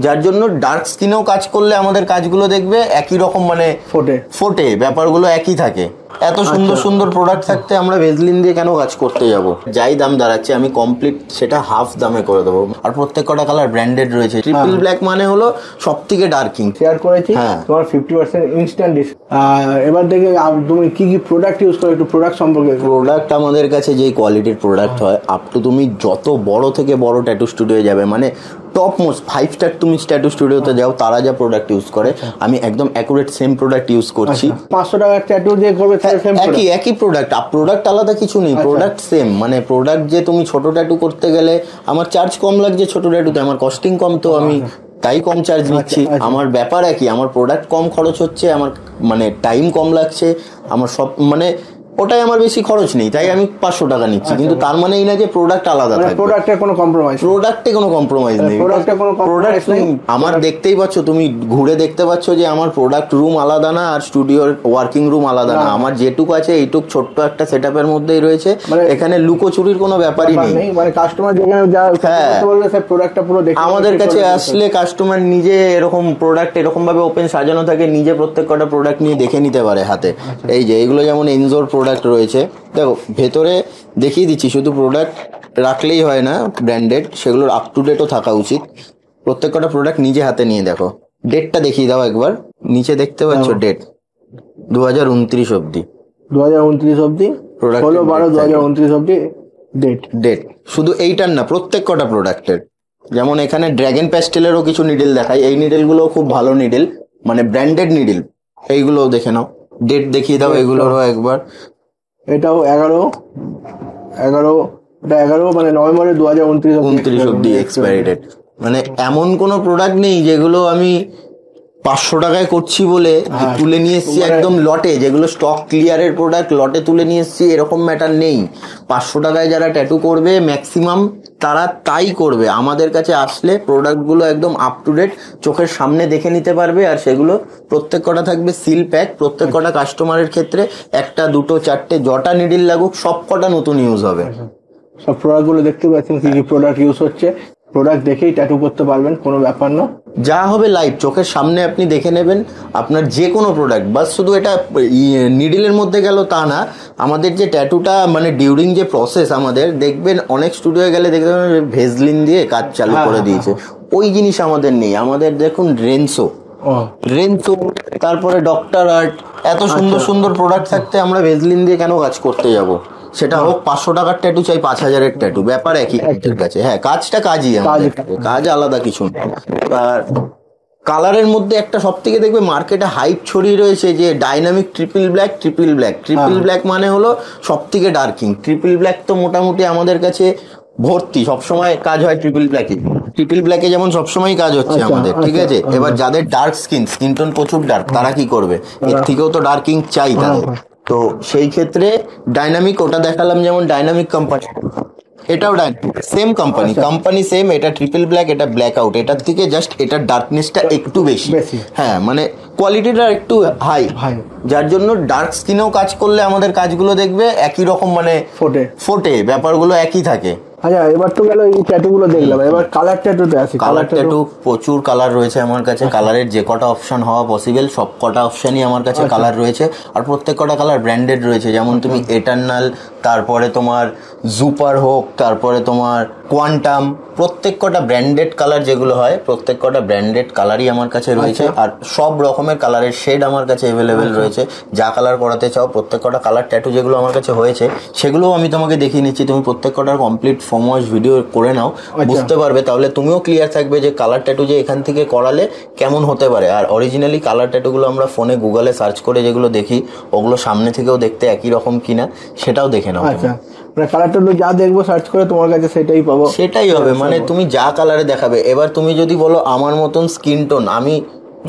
যার জন্য ডার্ক স্কিনেও কাজ করলে আমাদের কাজগুলো দেখবে একই রকম, মানে ফোটে, ব্যাপারগুলো একই থাকে। এত সুন্দর সুন্দর প্রোডাক্ট থাকতে আমরা ভেজলিন দিয়ে কেন কাজ করতে যাব? যাই দাম দাঁড়াচ্ছে আমি কমপ্লিট সেটা হাফ দামে করে দেবো। আর প্রত্যেক কটা কালার ব্র্যান্ডেড রয়েছে। ট্রিপল ব্ল্যাক মানে হলো সব থেকে ডার্কিং শেয়ার করেছি, তোমার 50% ইনস্ট্যান্ট ডিসকাউন্ট। এবার দেখে তুমি কি কি প্রোডাক্ট ইউজ করো, একটু প্রোডাক্ট সম্পর্কে। প্রোডাক্ট আমাদের কাছে যেই কোয়ালিটির প্রোডাক্ট হয়, আপ টু তুমি যত বড় থেকে বড় ট্যাটু স্টুডিও যাবে, মানে টপ মোস্ট 5 স্টার তুমি ট্যাটু স্টুডিওতে যাও, তারা যা প্রোডাক্ট ইউজ করে আমি একদম অ্যাকুরেট সেম প্রোডাক্ট ইউজ করছি। 500 টাকার ট্যাটু দিয়ে করবে একই প্রোডাক্ট, প্রোডাক্ট আলাদা কিছু নেই, প্রোডাক্ট সেম। মানে প্রোডাক্ট যে তুমি ছোট ট্যাটু করতে গেলে আমার চার্জ কম লাগছে, ছোট ট্যাটুতে আমার কস্টিং কম, তো আমি তাই কম চার্জ নিচ্ছি। আমার ব্যাপার একই, আমার প্রোডাক্ট কম খরচ হচ্ছে, আমার মানে টাইম কম লাগছে, আমার সব মানে ওটাই আমার বেশি খরচ নেই, তাই আমি 500 টাকা নিচ্ছি। কিন্তু তার মানে এই না যে প্রোডাক্ট আলাদা থাকবে, প্রোডাক্টে কোনো কম্প্রোমাইজ নেই। প্রোডাক্ট আমার দেখতেই পাচ্ছ, তুমি ঘুরে দেখতে পাচ্ছ যে আমার প্রোডাক্ট রুম আলাদা না আর স্টুডিওর ওয়ার্কিং রুম আলাদা না। আমার যেটুক আছে এইটুক ছোট্ট একটা সেটআপের মধ্যেই রয়েছে, এখানে লুকোচুরির কোনো ব্যাপারই নেই। মানে কাস্টমার যেখানে যা বললে স্যার প্রোডাক্টটা পুরো দেখে আমাদের কাছে আসলে কাস্টমার নিজে এরকম প্রোডাক্ট এরকম ভাবে ওপেন সাজানো থাকে, নিজে প্রত্যেক কটা প্রোডাক্ট নিয়ে দেখে নিতে পারে হাতে। এই যে এগুলো যেমন এনজোর প্রোডাক্ট রয়েছে, দেখো ভেতরে দেখিয়ে দিচ্ছি, শুধু প্রোডাক্ট রাখলেই হয় না, ব্র্যান্ডেড সেগুলোর আপ টু ডেটও থাকা উচিত। প্রত্যেক কটা প্রোডাক্ট নিজে হাতে নিয়ে দেখো। ডেটটা দেখিয়ে দাও একবার, নিচে দেখতে পাচ্ছ ডেট 2029 অব্দি, 2029 অব্দি, 16/12/2029 অব্দি ডেট। শুধু এইটার না, প্রত্যেক কটা প্রোডাক্টের। যেমন এখানে ড্র্যাগন প্যাস্টেলেরও কিছু নিডেল দেখাই, এই নিডেলগুলো খুব ভালো নিডেল, মানে ব্র্যান্ডেড নিডেল, এইগুলোও দেখে নাও। ডেট দেখিয়ে দাও এগুলোরও একবার। এটাও 11 মানে নভেম্বরে 2029 অব্দি এক্সপায়ারি ডেট। মানে এমন কোনো প্রোডাক্ট নেই যেগুলো আমি 500 টাকায় করছি বলে তুলে নিয়ে এসছি একদম লটে, যেগুলো স্টক ক্লিয়ারের প্রোডাক্ট লটে তুলে নিয়ে এসছি, এরকম ম্যাটার নেই। 500 টাকায় যারা ট্যাটু করবে ম্যাক্সিমাম তারা তাই করবে। আমাদের কাছে আসলে প্রোডাক্টগুলো একদম আপ টু ডেট চোখের সামনে দেখে নিতে পারবে, আর সেগুলো প্রত্যেক কটা থাকবে সিল প্যাক। প্রত্যেক কটা কাস্টমারের ক্ষেত্রে 1টা 2টো 4টে যটা নিডিল লাগুক সব কটা নতুন ইউজ হবে। সব প্রোডাক্টগুলো দেখতে পাচ্ছেন কি কি প্রোডাক্ট ইউজ হচ্ছে, প্রোডাক্ট দেখেই ট্যাটু করতে পারবেন, কোনো ব্যাপার না। যা হবে লাইভ চোখের সামনে আপনি দেখে নেবেন আপনার যে কোনো প্রোডাক্ট। বাস শুধু এটা নিডিলের মধ্যে গেল তা না, আমাদের যে ট্যাটুটা মানে ডিউরিং যে প্রসেস আমাদের, দেখবেন অনেক স্টুডিও গেলে দেখতে পাবেন ভেজলিন দিয়ে কাজ চালু করে দিয়েছে, ওই জিনিস আমাদের নেই। আমাদের দেখুন রেনসো, তারপরে ডক্টর আর্ট, এত সুন্দর সুন্দর প্রোডাক্ট থাকতে আমরা ভেজলিন দিয়ে কেন কাজ করতে যাব? সেটা হোক 500 টাকার ট্যাটু চাই 5000-এর ট্যাটু, ব্যাপার একই কাছে। হ্যাঁ, কাজটা কাজই, কাজ আলাদা কিছু। আর কালারের মধ্যে একটা সব থেকে দেখবে মার্কেটে হাইপ ছড়িয়ে রয়েছে যে ডাইনামিক ট্রিপল ব্ল্যাক মানে হলো সব থেকে ডার্কিং। ট্রিপল ব্ল্যাক তো মোটামুটি আমাদের কাছে ভর্তি, সবসময় কাজ হয় ট্রিপল ব্ল্যাকে যেমন সবসময় কাজ হচ্ছে আমাদের, ঠিক আছে। এবার যাদের ডার্ক স্কিন টোন প্রচুর ডার্ক, তারা কি করবে? এর থেকেও তো ডার্কিং চাই তাদের। তো সেই ক্ষেত্রে ডাইনামিক, ওটা দেখালাম যেমন ডাইনামিক কোম্পানি, এটাও সেম কোম্পানি সেম। এটা ট্রিপল ব্ল্যাক, এটা ব্ল্যাক আউট, এটার থেকে জাস্ট এটার ডার্কনেসটা একটু বেশি। হ্যাঁ, মানে কোয়ালিটিটা একটু হাই, যার জন্য ডার্ক স্কিনেও কাজ করলে আমাদের কাজগুলো দেখবে একই রকম, মানে ফোটে, ব্যাপারগুলো একই থাকে। আচ্ছা, এবার তো গেল এই ট্যাটুগুলো দেখলাম, এবার কালার ট্যাটুতে আসি। কালার ট্যাটু প্রচুর কালার রয়েছে আমার কাছে। কালারের যে কটা অপশন হওয়া পসিবল সব কটা অপশনই আমার কাছে কালার রয়েছে, আর প্রত্যেক কটা কালার ব্র্যান্ডেড রয়েছে। যেমন তুমি এটার্নাল, তারপরে তোমার জুপার হোক, তারপরে তোমার কোয়ান্টাম, প্রত্যেক কটা ব্র্যান্ডেড কালার যেগুলো হয়, প্রত্যেক কটা ব্র্যান্ডেড কালারই আমার কাছে রয়েছে। আর সব রকমের কালারের শেড আমার কাছে অ্যাভেলেবেল রয়েছে। যা কালার করাতে চাও, প্রত্যেক কটা কালার ট্যাটু যেগুলো আমার কাছে হয়েছে সেগুলোও আমি তোমাকে দেখিয়ে নিচ্ছি। তুমি প্রত্যেক কটার কমপ্লিট ফর্ম ওয়াশ ভিডিও করে নাও, বুঝতে পারবে, তাহলে তুমিও ক্লিয়ার থাকবে যে কালার ট্যাটু যে এখান থেকে করালে কেমন হতে পারে। আর অরিজিনালি কালার ট্যাটুগুলো আমরা ফোনে গুগলে সার্চ করে যেগুলো দেখি, ওগুলো সামনে থেকেও দেখতে একই রকম কিনা সেটাও দেখে নাও। কালার ট্যাটু যা দেখবো সার্চ করে তোমার কাছে সেটাই পাবো, সেটাই হবে। মানে তুমি যা কালারে দেখাবে। এবার তুমি যদি বলো আমার মতন স্কিন টোন, আমি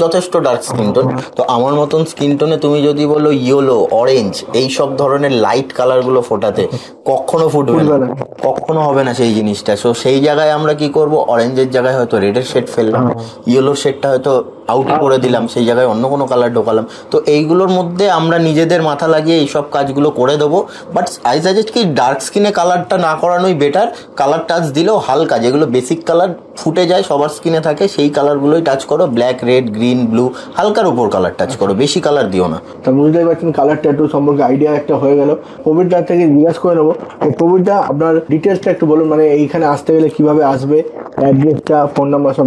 যথেষ্ট ডার্ক স্কিন টোন, তো আমার মতন স্কিন টোনে তুমি যদি বলো ইয়েলো, অরেঞ্জ, এই সব ধরনের লাইট কালারগুলো ফোটাতে, কখনো ফুটবে না, কখনো হবে না সেই জিনিসটা। সো সেই জায়গায় আমরা কি করব, অরেঞ্জের জায়গায় হয়তো রেডের শেড ফেললাম, ইয়েলোর শেডটা হয়তো আউট করে দিলাম, সেই জায়গায় অন্য কোনো কালার ঢোকালাম। তো এইগুলোর মধ্যে আমরা নিজেদের মাথা লাগিয়ে এইসব কাজগুলো করে দেবো। বাট আই সাজেস্ট কি ডার্ক স্কিনে কালারটা না করানোই বেটার। কালার টাচ দিলেও হালকা, যেগুলো বেসিক কালার ফুটে যায় সবার স্কিনে থাকে, সেই কালারগুলোই টাচ করো। ব্ল্যাক, রেড, গ্রিন, ব্লু, হালকার উপর কালার টাচ করো, বেশি কালার দিও না। তা বুঝতেই পারছেন কালার ট্যাটু সম্পর্কে আইডিয়া একটা হয়ে গেল। প্রবীরদার থেকে জিজ্ঞাসা করে নেবো, প্রবীরদা আপনার ডিটেলসটা একটু বলুন, মানে এইখানে আসতে গেলে কিভাবে আসবে, অ্যাড্রেসটা, ফোন নাম্বার সব।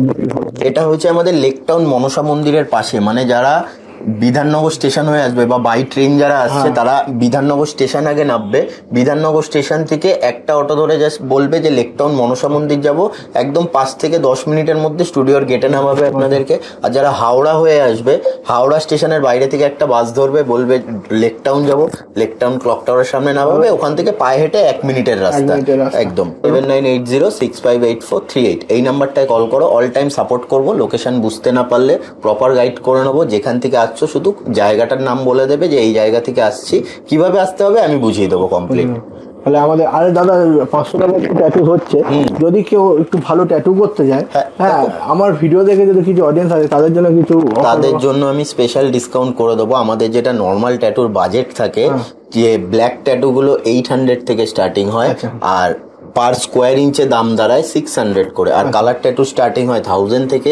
এটা হচ্ছে আমাদের লেক টাউন মনসা মন্দিরের পাশে, মানে যারা বিধাননগর স্টেশন হয়ে আসবে বা বাই ট্রেন যারা আসছে তারা বিধাননগর স্টেশন আগে নামবে। বিধাননগর স্টেশন থেকে একটা অটো ধরে জাস্ট বলবে যে লেক টাউন মনসা মন্দির যাব, একদম 5 থেকে 10 মিনিটের মধ্যে স্টুডিওর গেটে নামাবে আপনাদেরকে। আর যারা হাওড়া হয়ে আসবে, হাওড়া স্টেশনের বাইরে থেকে একটা বাস ধরবে, বলবে লেক টাউন যাব, লেক টাউন ক্লক টাওয়ারের সামনে নামাবে, ওখান থেকে পায়ে হেঁটে 1 মিনিটের রাস্তা একদম। 7980658438 এই নাম্বারটায় কল করো। অল টাইম সাপোর্ট করবো, লোকেশন বুঝতে না পারলে প্রপার গাইড করে নেবো। যেখান থেকে আসছো শুধু জায়গাটার নাম বলে দেবে যে এই জায়গা থেকে আসছি, কিভাবে আসতে হবে আমি বুঝিয়ে দেবো কমপ্লিট। তাহলে আমাদের আরে দাদা 500 টাকার ট্যাটু হচ্ছে, যদি কেউ একটু ভালো ট্যাটু করতে যায়, হ্যাঁ আমার ভিডিও দেখে যদি কিছু অডিয়েন্স আছে তাদের জন্য কিছু, তাদের জন্য আমি স্পেশাল ডিসকাউন্ট করে দেবো। আমাদের যেটা নর্মাল ট্যাটুর বাজেট থাকে, যে ব্ল্যাক ট্যাটু গুলো 800 থেকে স্টার্টিং হয়, আর পার স্কোয়ার ইঞ্চে দাম দাঁড়ায় 600 করে, আর কালার ট্যাটু স্টার্টিং হয় 1000 থেকে,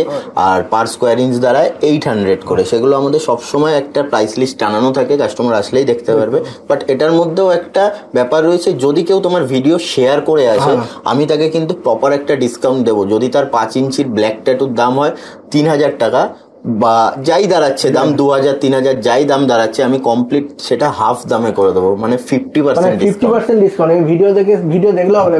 আর পার স্কোয়ার ইঞ্চ দাঁড়ায় 800 করে। সেগুলো আমাদের সবসময় একটা প্রাইস লিস্ট টানানো থাকে, কাস্টমার আসলেই দেখতে পারবে। বাট এটার মধ্যেও একটা ব্যাপার রয়েছে, যদি কেউ তোমার ভিডিও শেয়ার করে আসে, আমি তাকে কিন্তু প্রপার একটা ডিসকাউন্ট দেবো। যদি তার 5 ইঞ্চির ব্ল্যাক ট্যাটুর দাম হয় 3000 টাকা বা যাই দাঁড়াচ্ছে দাম, 2000-3000 যাই দাম দাঁড়াচ্ছে, আমি কমপ্লিট সেটা হাফ দামে করে দেবো, মানে 50% ডিসকাউন্ট। ভিডিও দেখে, ভিডিও দেখলে হবে না,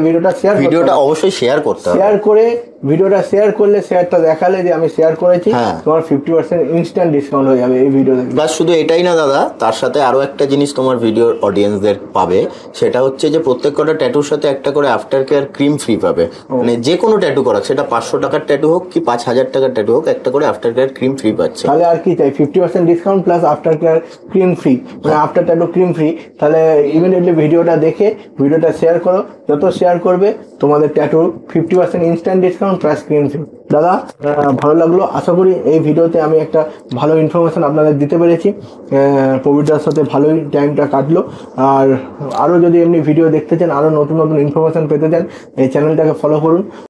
ভিডিওটা অবশ্যই শেয়ার করতে হবে। শেয়ার করে ভিডিওটা শেয়ার করলে, শেয়ারটা দেখালে যে আমি শেয়ার করেছি, তোমার 50% ইনস্ট্যান্ট ডিসকাউন্ট হয়ে যাবে এই ভিডিও দেখে। বাস শুধু এটাই না দাদা, তার সাথে আরো একটা জিনিস তোমার ভিডিওর অডিয়েন্সদের পাবে, সেটা হচ্ছে যে প্রত্যেক কটা ট্যাটুর সাথে একটা করে আফটার কেয়ার ক্রিম ফ্রি পাবে। মানে যে কোনো ট্যাটু করাক, সেটা 500 টাকার ট্যাটু হোক কি 5000 টাকার ট্যাটু হোক, একটা করে আফটার কেয়ার ক্রিম ফ্রি পাচ্ছে। তাহলে আর কি চাই, 50% discount plus after care cream free, মানে আফটার ট্যাটু ক্রিম ফ্রি। তাহলে ইমিডিয়েটলি ভিডিওটা দেখে ভিডিওটা শেয়ার করো, যত শেয়ার করবে তোমাদের tattoo 50% instant discount plus cream free. দাদা ভালো লাগলো, আশা করি এই ভিডিওতে আমি একটা ভালো ইনফরমেশন আপনাদের দিতে পেরেছি। প্রবীরদার সাথে ভালোই টাইমটা কাটলো। আর আরও যদি এমনি ভিডিও দেখতে চান, আরও নতুন নতুন ইনফরমেশন পেতে চান, এই চ্যানেলটাকে ফলো করুন।